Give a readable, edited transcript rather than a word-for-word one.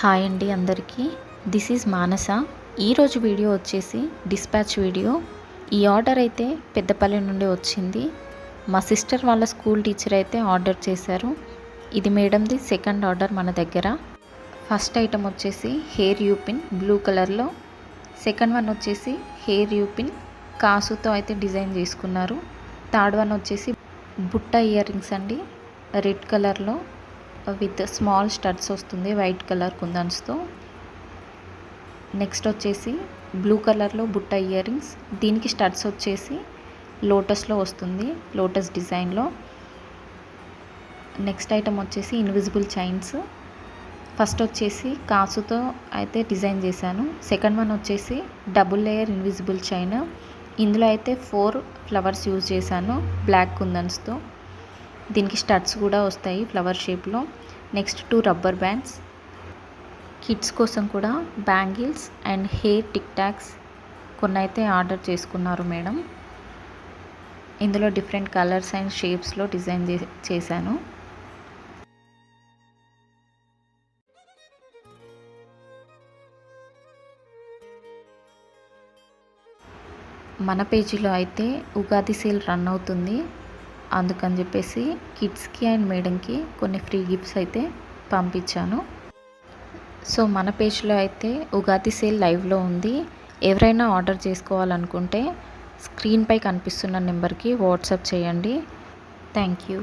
Hi అండి అందరికీ. This is మానస. ఈరోజు వీడియో వచ్చేసి డిస్పాచ్ వీడియో. ఈ ఆర్డర్ అయితే పెద్దపల్లి నుండి వచ్చింది. మా సిస్టర్ వాళ్ళ స్కూల్ టీచర్ అయితే ఆర్డర్ చేశారు. ఇది మేడంది సెకండ్ ఆర్డర్ మన దగ్గర. ఫస్ట్ ఐటమ్ వచ్చేసి హెయిర్ యూపిన్ బ్లూ కలర్లో, సెకండ్ వన్ వచ్చేసి హెయిర్ యూపిన్ కాసుతో అయితే డిజైన్ చేసుకున్నారు. థర్డ్ వన్ వచ్చేసి బుట్ట ఇయర్ రింగ్స్ అండి, రెడ్ కలర్లో విత్ స్మాల్ స్టడ్స్ వస్తుంది వైట్ కలర్ కుందన్స్తో. నెక్స్ట్ వచ్చేసి బ్లూ కలర్లో బుట్ట ఇయర్ రింగ్స్, దీనికి స్టడ్స్ వచ్చేసి లోటస్లో వస్తుంది, లోటస్ డిజైన్లో. నెక్స్ట్ ఐటమ్ వచ్చేసి ఇన్విజిబుల్ చైన్స్. ఫస్ట్ వచ్చేసి కాసుతో అయితే డిజైన్ చేశాను. సెకండ్ వన్ వచ్చేసి డబుల్ లేయర్ ఇన్విజిబుల్ చైన్. ఇందులో అయితే 4 ఫ్లవర్స్ యూజ్ చేశాను బ్లాక్ కుందన్స్తో. దీనికి స్టడ్స్ కూడా వస్తాయి ఫ్లవర్ షేప్లో. Next 2 rubber bands. కిడ్స్ కోసం కూడా bangles and hair tick talks కొన్ని అయితే ఆర్డర్ చేసుకున్నారు మేడం. ఇందులో డిఫరెంట్ కలర్స్ అండ్ షేప్స్లో డిజైన్ చేశాను. మన పేజీలో అయితే ఉగాది సేల్ రన్ అవుతుంది, అందుకని చెప్పేసి కిడ్స్కి అండ్ మేడంకి కొన్ని ఫ్రీ గిఫ్ట్స్ అయితే పంపించాను. సో మన పేజ్లో అయితే ఉగాది సేల్ లైవ్లో ఉంది. ఎవరైనా ఆర్డర్ చేసుకోవాలనుకుంటే స్క్రీన్పై కనిపిస్తున్న నెంబర్కి వాట్సాప్ చేయండి. Thank you.